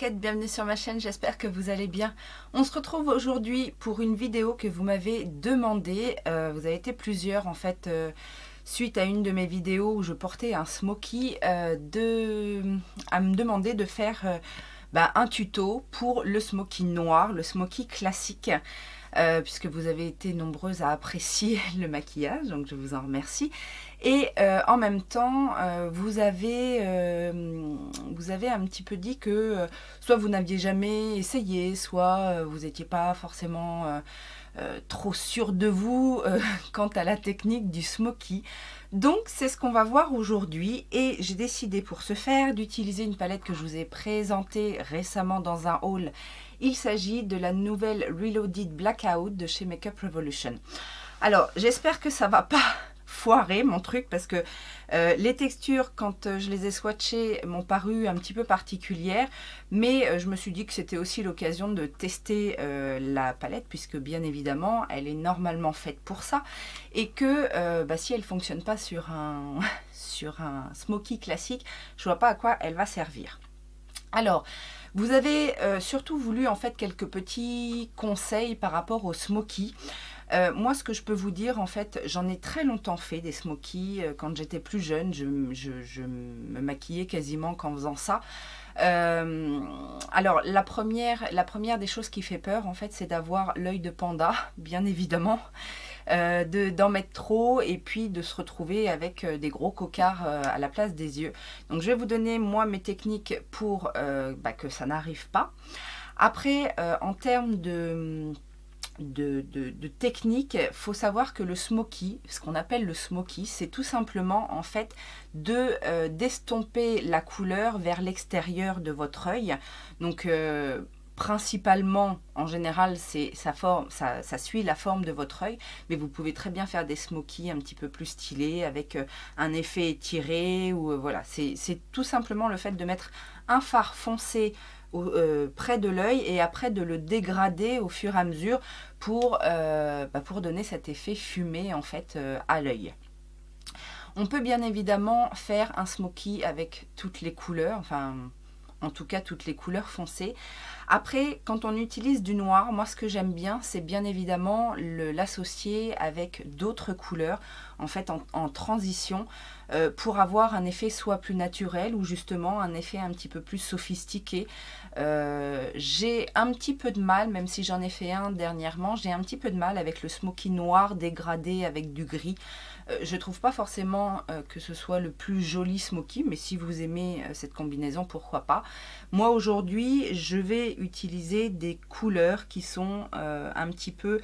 casquette, bienvenue sur ma chaîne, j'espère que vous allez bien. On se retrouve aujourd'hui pour une vidéo que vous m'avez demandé. Vous avez été plusieurs en fait, suite à une de mes vidéos où je portais un smoky, à me demander de faire un tuto pour le smoky noir, le smoky classique. Puisque vous avez été nombreuses à apprécier le maquillage, donc je vous en remercie. Et en même temps, vous avez un petit peu dit que soit vous n'aviez jamais essayé, soit vous n'étiez pas forcément trop sûr de vous quant à la technique du smoky. Donc c'est ce qu'on va voir aujourd'hui et j'ai décidé pour ce faire d'utiliser une palette que je vous ai présentée récemment dans un haul. Il s'agit de la nouvelle Reloaded Blackout de chez Makeup Revolution. Alors j'espère que ça va pas foirer mon truc parce que les textures quand je les ai swatchées m'ont paru un petit peu particulières, mais je me suis dit que c'était aussi l'occasion de tester la palette puisque bien évidemment elle est normalement faite pour ça et que si elle fonctionne pas sur un smoky classique, je vois pas à quoi elle va servir. Alors vous avez surtout voulu en fait quelques petits conseils par rapport au smoky. Moi, ce que je peux vous dire, en fait, j'en ai très longtemps fait des smokies. Quand j'étais plus jeune, je me maquillais quasiment qu'en faisant ça. Alors, la première des choses qui fait peur, en fait, c'est d'avoir l'œil de panda, bien évidemment. D'en mettre trop et puis de se retrouver avec des gros cocards à la place des yeux. Donc je vais vous donner moi mes techniques pour que ça n'arrive pas. Après en termes de technique, il faut savoir que le smoky, ce qu'on appelle le smoky, c'est tout simplement en fait d'estomper la couleur vers l'extérieur de votre œil. Donc principalement, en général, ça suit la forme de votre œil, mais vous pouvez très bien faire des smokies un petit peu plus stylés avec un effet étiré ou voilà. C'est tout simplement le fait de mettre un fard foncé près de l'œil et après de le dégrader au fur et à mesure pour donner cet effet fumé en fait à l'œil. On peut bien évidemment faire un smoky avec toutes les couleurs, enfin en tout cas toutes les couleurs foncées. Après, quand on utilise du noir, moi ce que j'aime bien, c'est bien évidemment l'associer avec d'autres couleurs, en fait en transition, pour avoir un effet soit plus naturel ou justement un effet un petit peu plus sophistiqué. J'ai un petit peu de mal, même si j'en ai fait un dernièrement, j'ai un petit peu de mal avec le smoky noir dégradé avec du gris. Je trouve pas forcément que ce soit le plus joli smoky, mais si vous aimez cette combinaison, pourquoi pas. Moi aujourd'hui, je vais utiliser des couleurs qui sont un petit peu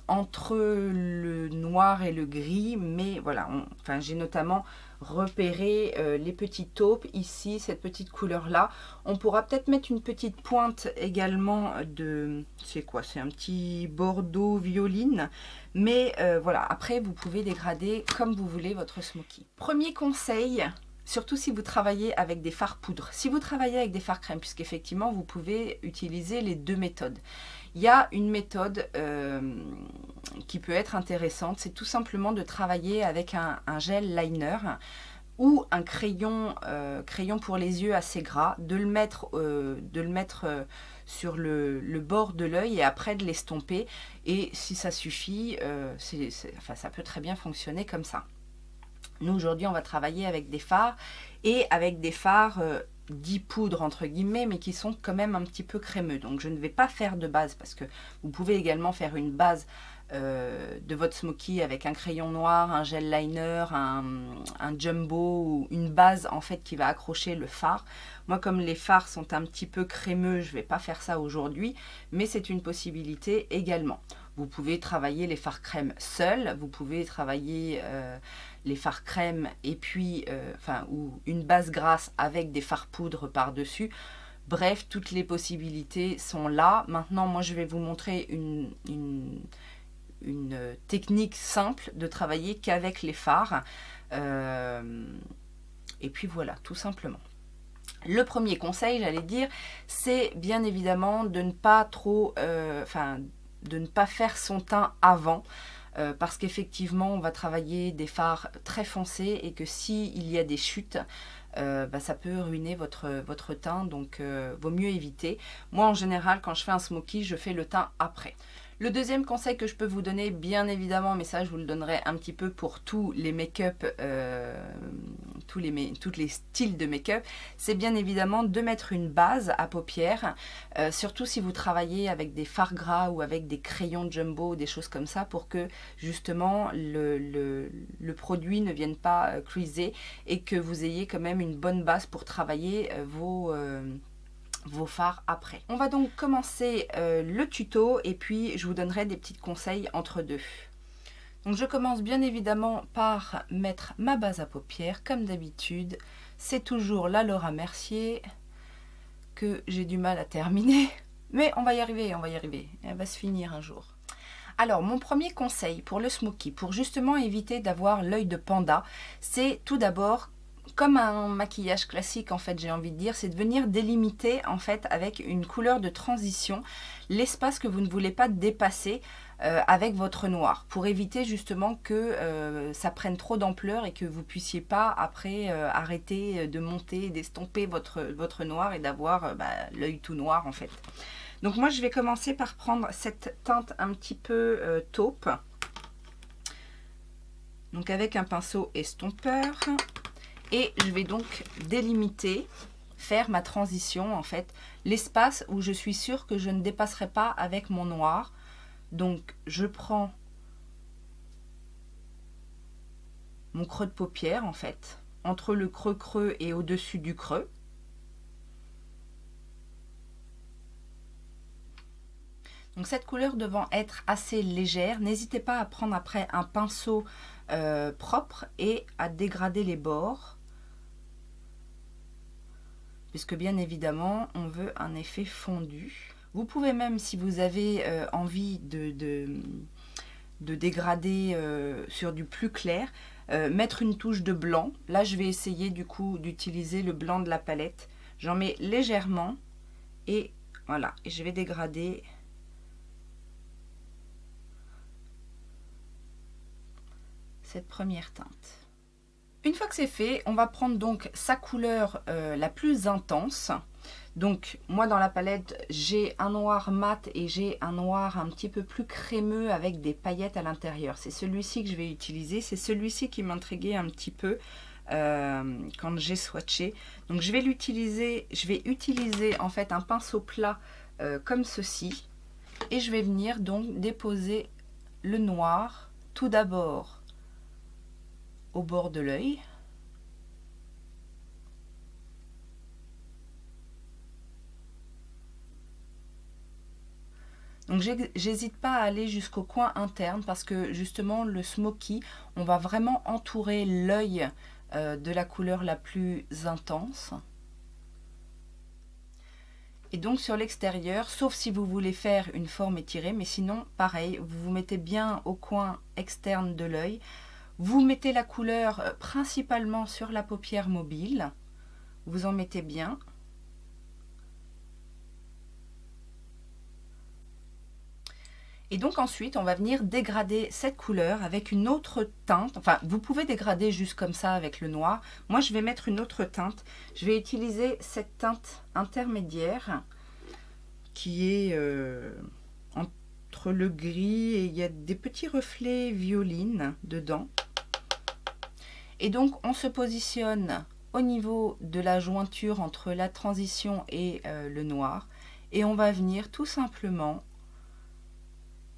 entre le noir et le gris, mais voilà, j'ai notamment repéré les petites taupes ici, cette petite couleur là. On pourra peut-être mettre une petite pointe également de, c'est quoi, c'est un petit bordeaux violine, mais voilà, après vous pouvez dégrader comme vous voulez votre smoky. Premier conseil, surtout si vous travaillez avec des fards poudre. Si vous travaillez avec des fards crème, puisqu'effectivement vous pouvez utiliser les deux méthodes. Il y a une méthode qui peut être intéressante, c'est tout simplement de travailler avec un gel liner ou un crayon pour les yeux assez gras, de le mettre sur le bord de l'œil et après de l'estomper. Et si ça suffit, ça peut très bien fonctionner comme ça. Nous aujourd'hui on va travailler avec des fards et avec des fards dits poudre entre guillemets, mais qui sont quand même un petit peu crémeux. Donc je ne vais pas faire de base parce que vous pouvez également faire une base de votre smoky avec un crayon noir, un gel liner, un jumbo ou une base en fait qui va accrocher le fard. Moi comme les fards sont un petit peu crémeux, je ne vais pas faire ça aujourd'hui, mais c'est une possibilité également. Vous pouvez travailler les fards crème seuls, vous pouvez travailler les fards crème et puis ou une base grasse avec des fards poudre par-dessus. Bref, toutes les possibilités sont là. Maintenant, moi, je vais vous montrer une technique simple de travailler qu'avec les fards. Et puis voilà, tout simplement. Le premier conseil, j'allais dire, c'est bien évidemment de ne pas trop... de ne pas faire son teint avant. Parce qu'effectivement on va travailler des fards très foncés et que s'il y a des chutes, ça peut ruiner votre teint, donc vaut mieux éviter. Moi en général quand je fais un smoky, je fais le teint après. Le deuxième conseil que je peux vous donner, bien évidemment, mais ça je vous le donnerai un petit peu pour tous les make-up, tous les styles de make-up, c'est bien évidemment de mettre une base à paupières, surtout si vous travaillez avec des fards gras ou avec des crayons jumbo, des choses comme ça, pour que justement le produit ne vienne pas creaser et que vous ayez quand même une bonne base pour travailler vos fards après. On va donc commencer le tuto et puis je vous donnerai des petits conseils entre deux. Donc je commence bien évidemment par mettre ma base à paupières comme d'habitude. C'est toujours la Laura Mercier que j'ai du mal à terminer. Mais on va y arriver, on va y arriver. Elle va se finir un jour. Alors, mon premier conseil pour le smoky, pour justement éviter d'avoir l'œil de panda, c'est tout d'abord, comme un maquillage classique en fait, j'ai envie de dire, c'est de venir délimiter en fait avec une couleur de transition l'espace que vous ne voulez pas dépasser avec votre noir, pour éviter justement que ça prenne trop d'ampleur et que vous puissiez pas après arrêter de monter, d'estomper votre noir et d'avoir l'œil tout noir en fait. Donc moi je vais commencer par prendre cette teinte un petit peu taupe, donc avec un pinceau estompeur, et je vais donc délimiter, faire ma transition en fait, l'espace où je suis sûre que je ne dépasserai pas avec mon noir. Donc je prends mon creux de paupière en fait, entre le creux et au-dessus du creux. Donc cette couleur devant être assez légère, n'hésitez pas à prendre après un pinceau propre et à dégrader les bords, puisque bien évidemment on veut un effet fondu. Vous pouvez même, si vous avez envie de dégrader sur du plus clair, mettre une touche de blanc. Là je vais essayer du coup d'utiliser le blanc de la palette. J'en mets légèrement et voilà, et je vais dégrader cette première teinte. Une fois que c'est fait, on va prendre donc sa couleur la plus intense. Donc moi dans la palette, j'ai un noir mat et j'ai un noir un petit peu plus crémeux avec des paillettes à l'intérieur. C'est celui-ci que je vais utiliser. C'est celui-ci qui m'intriguait un petit peu quand j'ai swatché. Donc je vais utiliser en fait un pinceau plat comme ceci. Et je vais venir donc déposer le noir tout d'abord au bord de l'œil. Donc j'hésite pas à aller jusqu'au coin interne parce que justement le smoky, on va vraiment entourer l'œil de la couleur la plus intense. Et donc sur l'extérieur, sauf si vous voulez faire une forme étirée, mais sinon pareil, vous vous mettez bien au coin externe de l'œil. Vous mettez la couleur principalement sur la paupière mobile. Vous en mettez bien. Et donc ensuite, on va venir dégrader cette couleur avec une autre teinte. Enfin, vous pouvez dégrader juste comme ça avec le noir. Moi, je vais mettre une autre teinte. Je vais utiliser cette teinte intermédiaire qui est entre le gris et il y a des petits reflets violines dedans. Et donc, on se positionne au niveau de la jointure entre la transition et le noir. Et on va venir tout simplement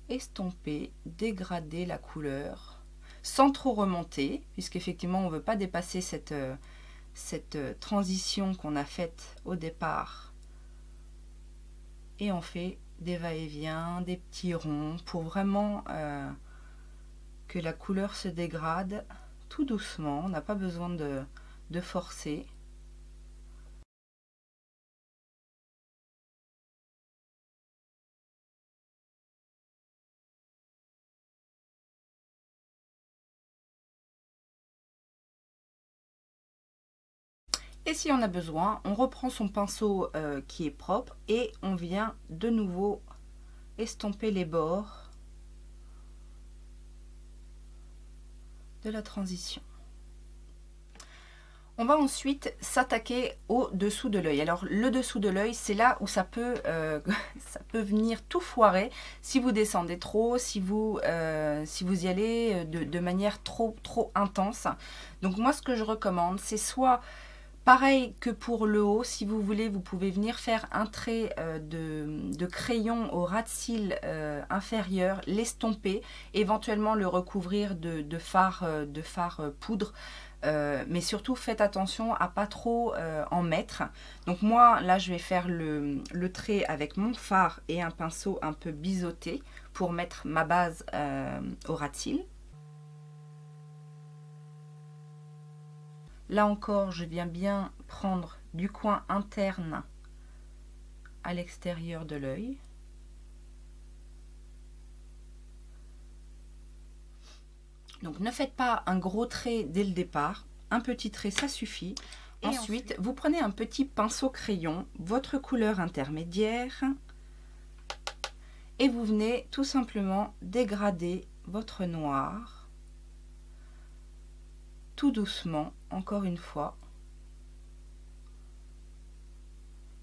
estomper, dégrader la couleur sans trop remonter, puisqu'effectivement on ne veut pas dépasser cette transition qu'on a faite au départ. Et on fait des va-et-vient, des petits ronds pour vraiment que la couleur se dégrade tout doucement. On n'a pas besoin de forcer. Et si on a besoin, on reprend son pinceau qui est propre et on vient de nouveau estomper les bords de la transition. On va ensuite s'attaquer au dessous de l'œil. Alors le dessous de l'œil, c'est là où ça peut, ça peut venir tout foirer si vous descendez trop, si vous y allez de manière trop intense. Donc moi ce que je recommande, c'est soit pareil que pour le haut, si vous voulez, vous pouvez venir faire un trait de crayon au ras de cils inférieur, l'estomper, éventuellement le recouvrir de fard poudre. Mais surtout faites attention à pas trop en mettre. Donc moi là je vais faire le trait avec mon fard et un pinceau un peu biseauté pour mettre ma base au ras de cils. Là encore je viens bien prendre du coin interne à l'extérieur de l'œil. Donc ne faites pas un gros trait dès le départ, un petit trait ça suffit. Et ensuite, vous prenez un petit pinceau crayon, votre couleur intermédiaire, et vous venez tout simplement dégrader votre noir, tout doucement, encore une fois,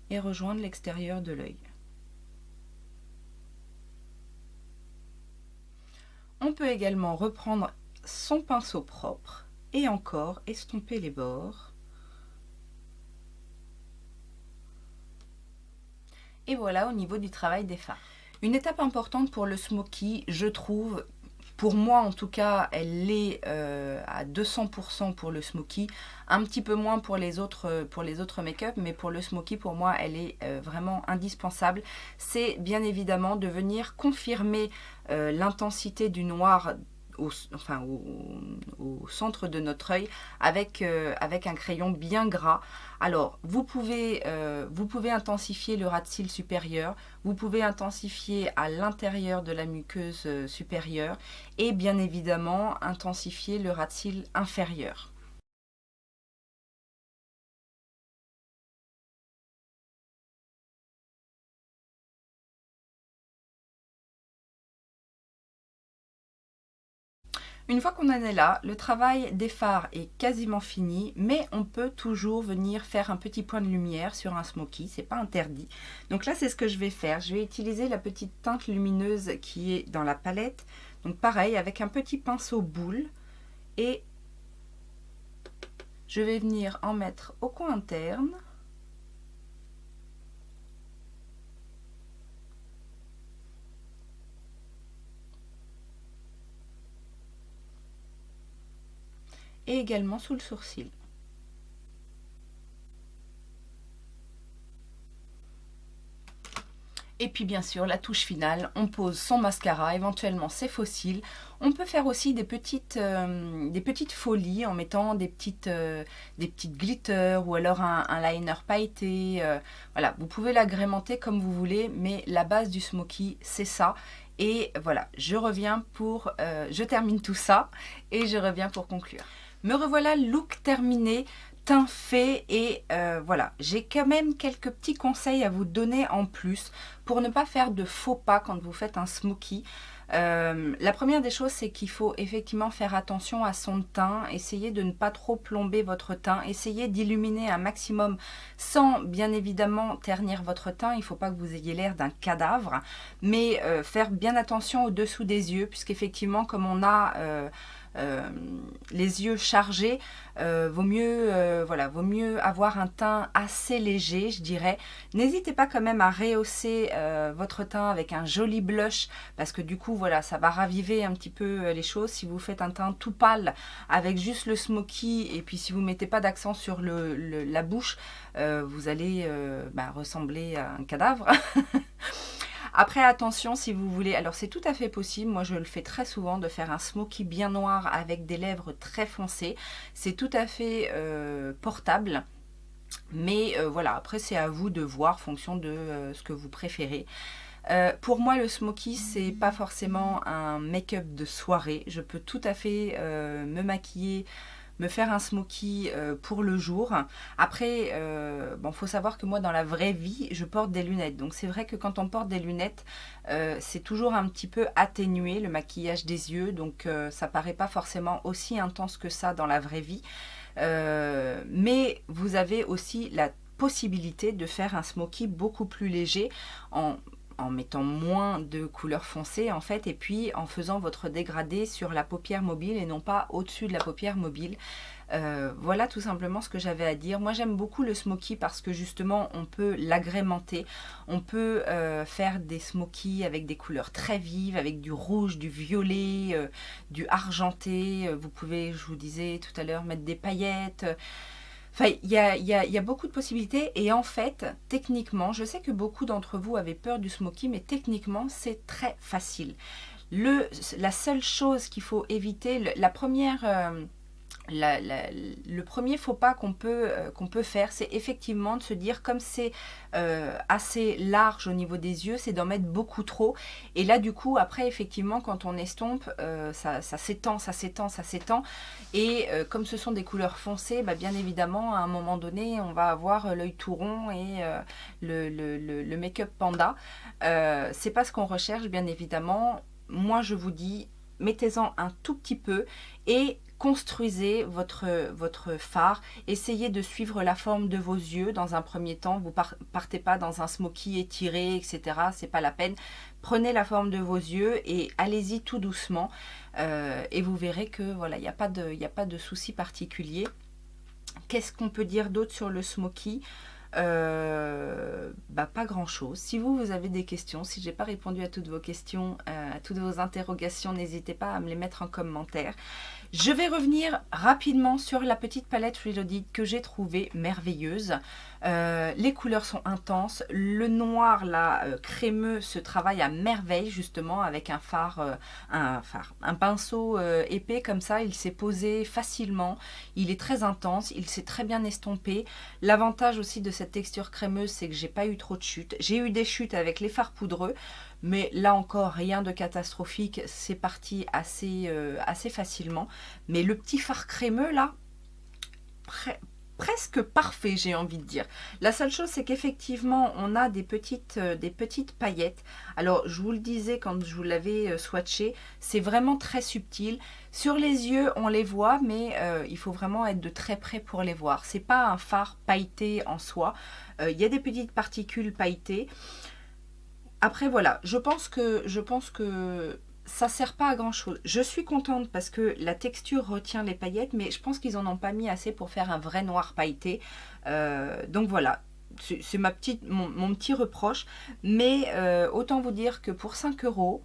et rejoindre l'extérieur de l'œil. On peut également reprendre son pinceau propre et encore estomper les bords. Et voilà au niveau du travail des fards. Une étape importante pour le smoky, je trouve, pour moi en tout cas, elle l'est à 200% pour le smoky, un petit peu moins pour les autres make-up, mais pour le smoky, pour moi, elle est vraiment indispensable. C'est bien évidemment de venir confirmer l'intensité du noir au centre de notre œil avec un crayon bien gras. Alors vous pouvez intensifier le ras de cils supérieur, vous pouvez intensifier à l'intérieur de la muqueuse supérieure et bien évidemment intensifier le ras de cils inférieur. Une fois qu'on en est là, le travail des fards est quasiment fini, mais on peut toujours venir faire un petit point de lumière sur un smoky, c'est pas interdit. Donc là, c'est ce que je vais faire. Je vais utiliser la petite teinte lumineuse qui est dans la palette. Donc pareil, avec un petit pinceau boule, et je vais venir en mettre au coin interne. Et également sous le sourcil. Et puis bien sûr, la touche finale, on pose son mascara, éventuellement ses faux cils. On peut faire aussi des petites folies en mettant des petites glitters ou alors un liner pailleté. Voilà, vous pouvez l'agrémenter comme vous voulez, mais la base du smoky, c'est ça. Et voilà, je termine tout ça et je reviens pour conclure. Me revoilà, look terminé, teint fait, et voilà, j'ai quand même quelques petits conseils à vous donner en plus pour ne pas faire de faux pas quand vous faites un smoky. La première des choses, c'est qu'il faut effectivement faire attention à son teint, essayer de ne pas trop plomber votre teint, essayer d'illuminer un maximum sans bien évidemment ternir votre teint. Il ne faut pas que vous ayez l'air d'un cadavre, mais faire bien attention au-dessous des yeux, puisqu'effectivement comme on a les yeux chargés, vaut mieux avoir un teint assez léger, je dirais. N'hésitez pas quand même à rehausser votre teint avec un joli blush, parce que du coup voilà, ça va raviver un petit peu les choses. Si vous faites un teint tout pâle avec juste le smoky, et puis si vous mettez pas d'accent sur la bouche, vous allez ressembler à un cadavre. Après, attention, si vous voulez, alors c'est tout à fait possible, moi je le fais très souvent, de faire un smoky bien noir avec des lèvres très foncées. C'est tout à fait portable. Mais voilà, après c'est à vous de voir en fonction de ce que vous préférez. Pour moi, le smoky, c'est pas forcément un make-up de soirée. Je peux tout à fait me maquiller, me faire un smoky pour le jour. Après, faut savoir que moi, dans la vraie vie, je porte des lunettes. Donc c'est vrai que quand on porte des lunettes, c'est toujours un petit peu atténué, le maquillage des yeux. Donc ça paraît pas forcément aussi intense que ça dans la vraie vie. Mais vous avez aussi la possibilité de faire un smoky beaucoup plus léger en mettant moins de couleur foncée en fait, et puis en faisant votre dégradé sur la paupière mobile et non pas au-dessus de la paupière mobile. Voilà tout simplement ce que j'avais à dire. Moi j'aime beaucoup le smoky parce que justement on peut l'agrémenter, on peut faire des smokies avec des couleurs très vives, avec du rouge, du violet, du argenté, vous pouvez, je vous disais tout à l'heure, mettre des paillettes. Enfin, il y a beaucoup de possibilités et en fait, techniquement, je sais que beaucoup d'entre vous avaient peur du smoky, mais techniquement, c'est très facile. La seule chose qu'il faut éviter, la première... le premier faux pas qu'on peut faire, c'est effectivement de se dire, comme c'est assez large au niveau des yeux, c'est d'en mettre beaucoup trop. Et là, du coup, après, effectivement, quand on estompe, ça s'étend, ça s'étend, ça s'étend. Et comme ce sont des couleurs foncées, bah, bien évidemment, à un moment donné, on va avoir l'œil tout rond et le make-up panda. C'est pas ce qu'on recherche, bien évidemment. Moi, je vous dis, mettez-en un tout petit peu et construisez votre fard, essayez de suivre la forme de vos yeux dans un premier temps, vous partez pas dans un smoky étiré, etc. C'est pas la peine. Prenez la forme de vos yeux et allez-y tout doucement et vous verrez que voilà, il n'y a pas de souci particulier. Qu'est-ce qu'on peut dire d'autre sur le smoky? Pas grand chose. Si vous avez des questions, si j'ai pas répondu à toutes vos questions, à toutes vos interrogations, n'hésitez pas à me les mettre en commentaire. Je vais revenir rapidement sur la petite palette Reloaded que j'ai trouvée merveilleuse. Les couleurs sont intenses, le noir là crémeux se travaille à merveille justement avec un pinceau épais comme ça, il s'est posé facilement, il est très intense, il s'est très bien estompé. L'avantage aussi de cette texture crémeuse, c'est que j'ai pas eu trop de chutes. J'ai eu des chutes avec les fards poudreux, mais là encore rien de catastrophique, c'est parti assez facilement. Mais le petit fard crémeux là, presque parfait, j'ai envie de dire. La seule chose, c'est qu'effectivement, on a des petites paillettes. Alors, je vous le disais quand je vous l'avais swatché, c'est vraiment très subtil. Sur les yeux, on les voit, mais il faut vraiment être de très près pour les voir. C'est pas un fard pailleté en soi. Il y a des petites particules pailletées. Après, voilà, je pense que ça sert pas à grand chose. Je suis contente parce que la texture retient les paillettes, mais je pense qu'ils en ont pas mis assez pour faire un vrai noir pailleté. Donc voilà, c'est mon petit reproche. Mais autant vous dire que pour 5 €,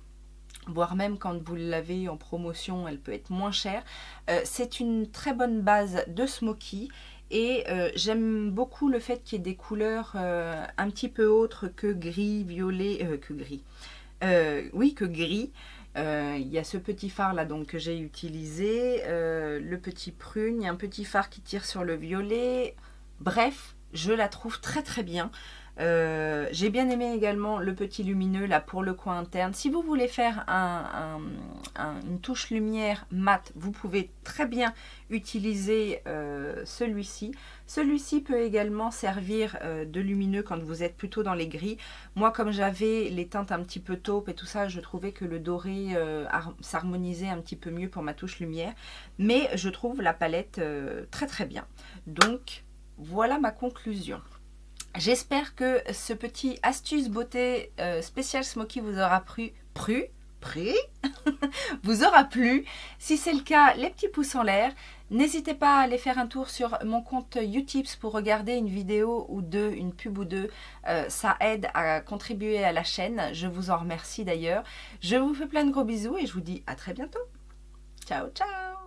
voire même quand vous l'avez en promotion, elle peut être moins chère. C'est une très bonne base de smoky. Et j'aime beaucoup le fait qu'il y ait des couleurs un petit peu autres que gris, violet, que gris. Que gris. Il y a ce petit phare là donc que j'ai utilisé, le petit prune, il y a un petit phare qui tire sur le violet. Bref, je la trouve très très bien. J'ai bien aimé également le petit lumineux là pour le coin interne. Si vous voulez faire une touche lumière mat, vous pouvez très bien utiliser celui-ci. Celui-ci peut également servir de lumineux quand vous êtes plutôt dans les gris. Moi, comme j'avais les teintes un petit peu taupe et tout ça, je trouvais que le doré s'harmonisait un petit peu mieux pour ma touche lumière. Mais je trouve la palette très très bien. Donc, voilà ma conclusion. J'espère que ce petit astuce beauté spécial smoky vous aura vous aura plu. Si c'est le cas, les petits pouces en l'air. N'hésitez pas à aller faire un tour sur mon compte Utips pour regarder une vidéo ou deux, une pub ou deux. Ça aide à contribuer à la chaîne. Je vous en remercie d'ailleurs. Je vous fais plein de gros bisous et je vous dis à très bientôt. Ciao, ciao!